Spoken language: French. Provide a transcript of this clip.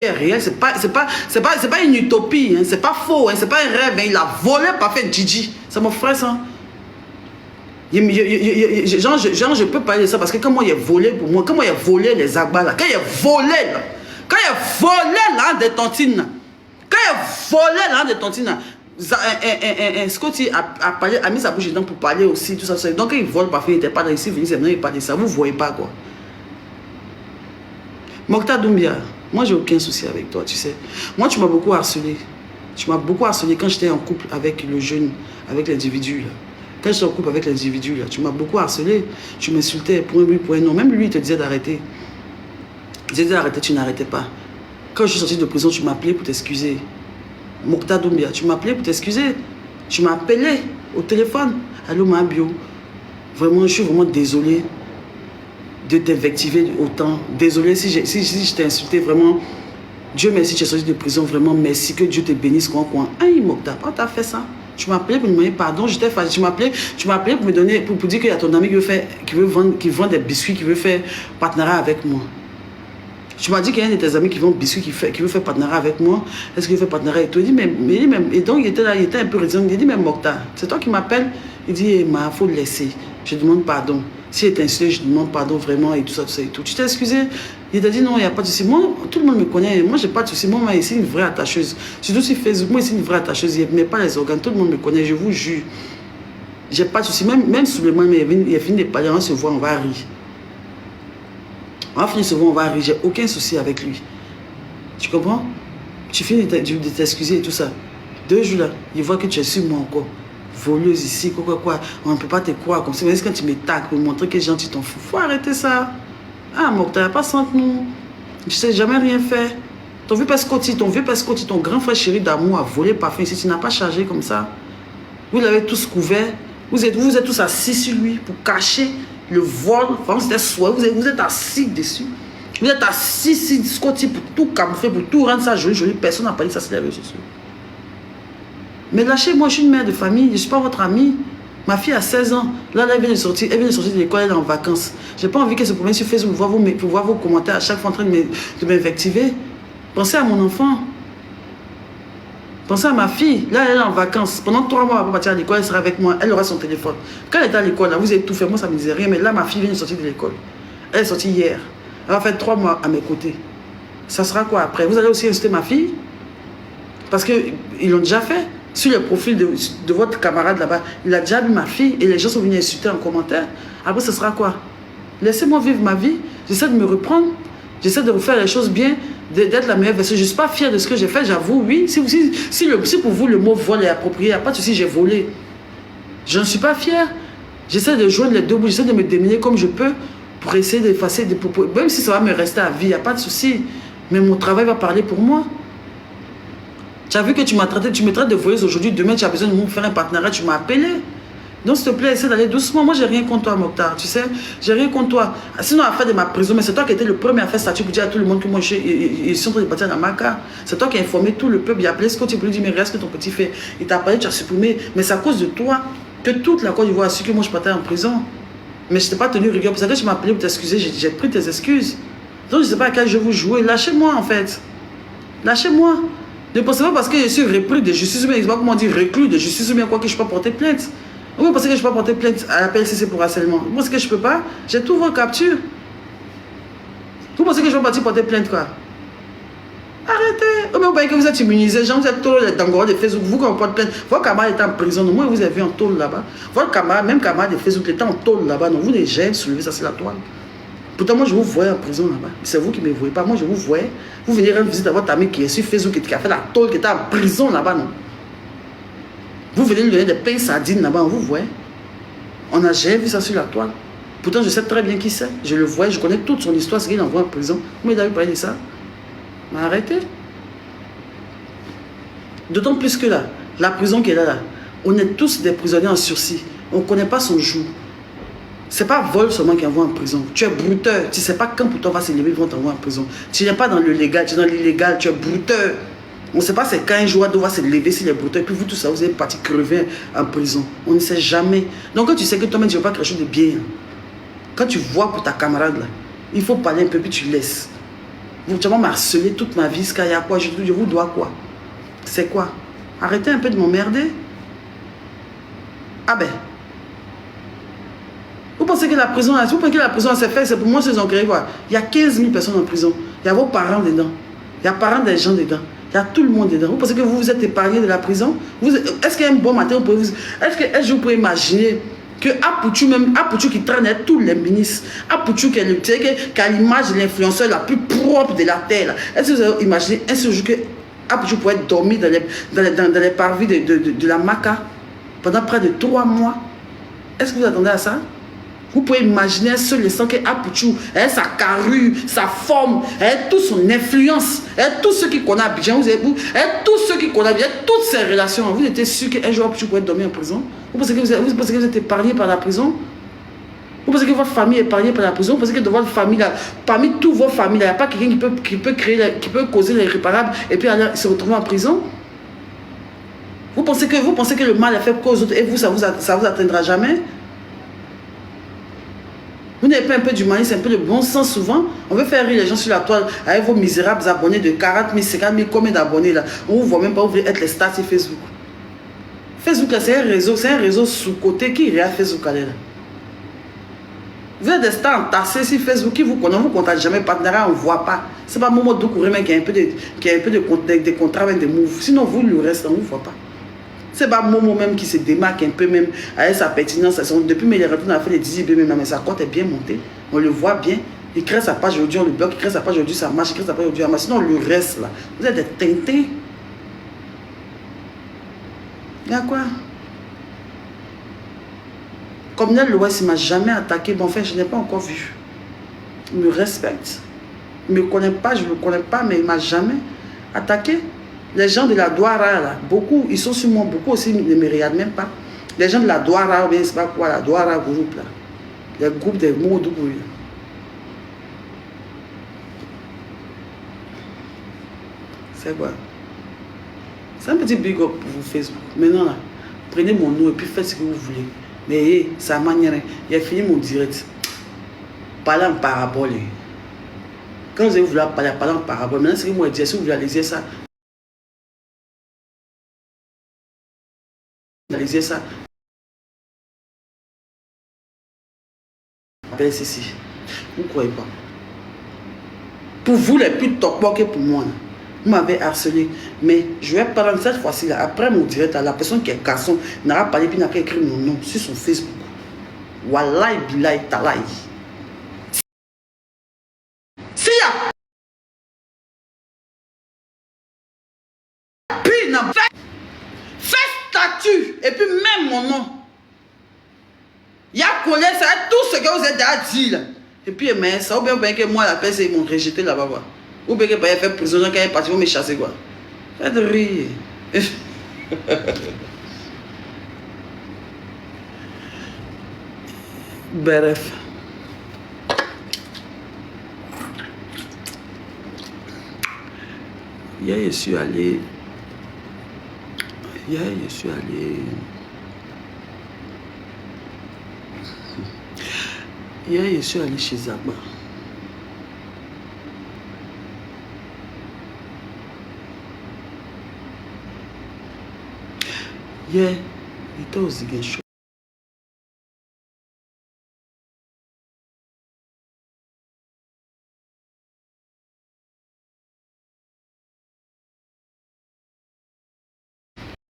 réel, c'est pas une utopie, hein, c'est pas faux, hein, c'est pas un rêve, hein, il a volé par fait Gigi. C'est mon frère, ça. Je peux parler de ça parce que comment il a volé pour moi, comment il a volé les agbas là, quand il a volé là, quand il a volé là des tontines, quand il a volé là des tontines, Scotty a mis sa bouche dedans pour parler aussi, tout ça. Donc quand il vole parfois, il n'était pas là ici, il ne parlait ça, vous ne voyez pas quoi. Mokhtar Doumbia, moi j'ai aucun souci avec toi, tu sais. Moi tu m'as beaucoup harcelé. Tu m'as beaucoup harcelé quand j'étais en couple avec le jeune, avec l'individu là. Quand j'étais en couple avec l'individu là, tu m'as beaucoup harcelé. Tu m'insultais pour un oui, pour un non. Même lui il te disait d'arrêter. Il te disait d'arrêter, tu n'arrêtais pas. Quand je suis sorti de prison, tu m'appelais pour t'excuser. Mokhtar Doumbia, tu m'appelais pour t'excuser. Tu m'as appelé au téléphone. Allô ma bio. Vraiment, je suis vraiment désolé de t'invectiver autant. Désolé si je t'ai insulté, vraiment. Dieu merci, tu es sorti de prison, vraiment merci, que Dieu te bénisse, coin. Aïe, Mokhtar, pourquoi t'as fait ça? Tu m'as appelé pour me demander pardon, j'étais fâché. Tu m'as appelé pour me donner, pour dire qu'il y a ton ami qui vend des biscuits, qui veut faire partenariat avec moi. Tu m'as dit qu'il y a un de tes amis qui vend biscuits, qui veut faire partenariat avec moi. Est-ce qu'il veut faire partenariat avec toi? Il dit, et donc il était là, il était un peu réticent. Il dit, mais Mokhtar, c'est toi qui m'appelles? Il dit, il faut le laisser. Je demande pardon. Si il est insulté, je demande pardon vraiment et tout ça et tout. Tu t'es excusé? Il t'a dit non, il n'y a pas de souci. Moi, tout le monde me connaît. Moi, j'ai pas de souci. Moi, ici, une vraie attacheuse. Surtout sur Facebook, moi, ici, une vraie attacheuse. Il ne met pas les organes. Tout le monde me connaît, je vous jure. J'ai pas de souci. Même sous le mois, il a fini de parler, on se voit, on va rire. On va finir de se voir, on va rire. J'ai aucun souci avec lui. Tu comprends? Tu finis de t'excuser et tout ça. 2 jours là, il voit que tu es sur moi encore. Voleuse ici, quoi. On ne peut pas te croire comme ça. Mais quand tu me tagues pour montrer que les gens, tu t'en fous. Faut arrêter ça. Ah, Mokhtar, pas sans nous. Je sais jamais rien fait. Ton vieux Pescotti, ton grand frère chéri d'amour a volé parfum ici. Tu n'as pas chargé comme ça. Vous l'avez tous couvert. Vous êtes tous assis sur lui pour cacher le vol. Enfin, c'était soir. Vous êtes assis dessus. Vous êtes assis sur Scotty pour tout camoufler, pour tout rendre ça joli. Personne n'a pas dit ça sur les réseaux sociaux. Mais lâchez-moi, je suis une mère de famille, je ne suis pas votre amie. Ma fille a 16 ans. Là, elle vient de sortir de l'école, elle est en vacances. Je n'ai pas envie qu'elle se promène sur Facebook pour voir vos commentaires à chaque fois en train de m'invectiver. Pensez à mon enfant. Pensez à ma fille. Là, elle est en vacances. Pendant 3 mois, elle va partir à l'école, elle sera avec moi. Elle aura son téléphone. Quand elle est à l'école, vous avez tout fait. Moi, ça ne me disait rien. Mais là, ma fille vient de sortir de l'école. Elle est sortie hier. Elle va faire 3 mois à mes côtés. Ça sera quoi après? Vous allez aussi insulter ma fille? Parce qu'ils l'ont déjà fait. Sur le profil de votre camarade là-bas, il a déjà vu ma fille et les gens sont venus insulter en commentaire. Après, ce sera quoi? Laissez-moi vivre ma vie. J'essaie de me reprendre. J'essaie de refaire les choses bien, d'être la meilleure version. Je ne suis pas fière de ce que j'ai fait, j'avoue, oui. Si pour vous le mot vol est approprié, il n'y a pas de souci, j'ai volé. Je ne suis pas fière. J'essaie de joindre les deux bouts, j'essaie de me démener comme je peux pour essayer d'effacer des propos. Même si ça va me rester à vie, il n'y a pas de souci. Mais mon travail va parler pour moi. Tu as vu que tu me traites de voleuse aujourd'hui, demain tu as besoin de me faire un partenariat, tu m'as appelé. Donc s'il te plaît, essaie d'aller doucement. Moi, j'ai rien contre toi, Mokhtar, tu sais. J'ai rien contre toi. Sinon, à la fin de ma prison, mais c'est toi qui étais le premier à faire statut pour dire à tout le monde que moi, ils sont en train de partir dans ma carte. C'est toi qui as informé tout le peuple. Il a appelé ce que tu peux lui dire, mais regarde ce que ton petit fait. Il t'a parlé, tu as supprimé. Mais c'est à cause de toi que toute la Côte d'Ivoire a su que moi, je partais en prison. Mais je ne t'ai pas tenu rigueur. Pour ça que tu m'as appelé pour t'excuser. J'ai pris tes excuses. Donc, je ne sais pas à quel jeu vous jouez. Lâchez-moi, en fait. Lâchez-moi. Ne pensez pas parce que je suis repris de justice humaine, comment on dit reclus de justice humaine, quoi que je ne peux pas porter plainte. Vous pensez que je ne peux pas porter plainte à la PLCC pour harcèlement? Vous pensez que je ne peux pas? J'ai tout vos captures. Vous pensez que je vais partir porter plainte quoi? Arrêtez. Oh, mais vous voyez que vous êtes immunisés, gens, vous êtes tous les dangors de Facebook, vous quand on porte plainte. Votre camarade était en prison, moi vous avez vu en tôle là-bas. Votre camarade, même camarade de Facebook, était en tôle là-bas, donc vous n'avez jamais soulevé ça, c'est la toile. Pourtant, moi, je vous voyais en prison là-bas. C'est vous qui ne me voyez pas. Moi, je vous voyais. Vous venez rendre visite à votre ami qui est sur Facebook, qui a fait la tôle, qui était en prison là-bas, non? Vous venez lui donner des pains sardines là-bas, on vous voit. On n'a jamais vu ça sur la toile. Pourtant, je sais très bien qui c'est. Je le vois, je connais toute son histoire, ce qu'il envoie en prison. Vous m'avez parlé de ça? Mais arrêtez. D'autant plus que là, la prison qui est là, on est tous des prisonniers en sursis. On ne connaît pas son jour. Ce n'est pas vol seulement qui envoie en prison. Tu es brouteur. Tu ne sais pas quand pour toi va se lever, ils vont t'envoyer en prison. Tu n'es pas dans le légal, tu es dans l'illégal, tu es brouteur. On ne sait pas c'est quand un jour va se lever s'il est brouteur. Et puis vous, tout ça, vous êtes parti crever en prison. On ne sait jamais. Donc quand tu sais que toi-même, tu ne veux pas quelque chose de bien, quand tu vois pour ta camarade, là, il faut parler un peu, puis tu laisses. Tu vas m'harceler toute ma vie, il y a quoi? Je vous dois quoi? C'est quoi? Arrêtez un peu de m'emmerder. Ah ben. Vous pensez que la prison, c'est fait, c'est pour moi, c'est créé quoi? Il y a 15 000 personnes en prison. Il y a vos parents dedans. Il y a parents des gens dedans. Il y a tout le monde dedans. Vous pensez que vous êtes épargné de la prison? Est-ce qu'il y a un bon matin, est-ce que vous pouvez imaginer que Apouchou qui traîne tous les ministres, Apouchou qui a l'image de l'influenceur la plus propre de la terre. Est-ce que vous avez imaginé un jour que Apouchou pourrait dormir dans les parvis de la Maca pendant près de 3 mois? Est-ce que vous attendez à ça? Vous pouvez imaginer un seul instant que Apouchou, sa carrure, sa forme, toute son influence, tout ce qui connaît Abidjan, tous ceux qui connaissent bien, toutes ses relations. Vous étiez sûr qu'un jour Apouchou pourrait dormir en prison? Vous pensez que vous êtes épargné par la prison? Vous pensez que votre famille est épargnée par la prison? Vous pensez que dans votre famille, là, parmi toutes vos familles, il n'y a pas quelqu'un qui peut causer l'irréparable et puis aller se retrouver en prison? Vous pensez que le mal est fait qu'aux autres et vous, ça vous atteindra jamais? Vous n'avez pas un peu d'humanisme, un peu de bon sens souvent. On veut faire rire les gens sur la toile avec vos misérables abonnés de 40 000, 50 000, combien d'abonnés là? On ne vous voit même pas, vous voulez être les stars sur Facebook. Facebook là, c'est un réseau sous-côté qui est à Facebook là. Vous êtes des stars entassés sur Facebook qui vous connaissent, vous ne contactez jamais partenariat, on ne voit pas. Ce n'est pas Momo Doukouré qui a un peu de contrat avec des moves. Sinon, vous, le reste, on ne vous voit pas. C'est pas Momo même qui se démarque un peu même avec sa pertinence. Depuis mais il est retourné à faire les 10 même, mais sa cote est bien montée. On le voit bien. Il crée sa page aujourd'hui, on le bloque. Il crée sa page aujourd'hui, ça marche. Il crée sa page aujourd'hui, ça marche. Sinon, le reste là, vous êtes des teintés. Il y a quoi? Comme Nel l'Ouest, il ne m'a jamais attaqué. Bon, enfin, je n'ai pas encore vu. Il me respecte. Il ne me connaît pas, je ne le connais pas, mais il ne m'a jamais attaqué. Les gens de la Douara, là, beaucoup, ils sont sur moi, beaucoup aussi ne me regardent même pas. Les gens de la Douara, ou bien c'est pas quoi, la Douara groupe, là. Les groupes des mots double. C'est quoi? C'est un petit big up pour vous, Facebook. Maintenant, là, prenez mon nom et puis faites ce que vous voulez. Mais ça m'a manière, il a fini mon direct. Parlez en parabole. Quand vous avez voulu parler en parabole, maintenant, c'est que moi, je dis, si vous voulez aller dire ça, réaliser ça. Appelez ceci. Vous ne croyez pas. Pour vous, les plus top que pour moi, vous m'avez harcelé. Mais je vais parler cette fois-ci, là, après mon direct, la personne qui est garçon n'aura pas parlé puis n'a pas écrit mon nom sur son Facebook. Wallahi billahi talahi. Si y a puis n'a fait statut et puis même mon nom. Il y a collé ça, tout ce que vous êtes déjà dit là. Et puis, mais ça, ou bien que moi, la personne, ils m'ont rejeté là-bas. Ou bien que il fait prisonnier quand il est parti, ils vont me chasser quoi. Faites rire. Bref. Hier, je suis allé. Hier, je suis allé chez Zaba. Hier, il était aux Ziguinchou.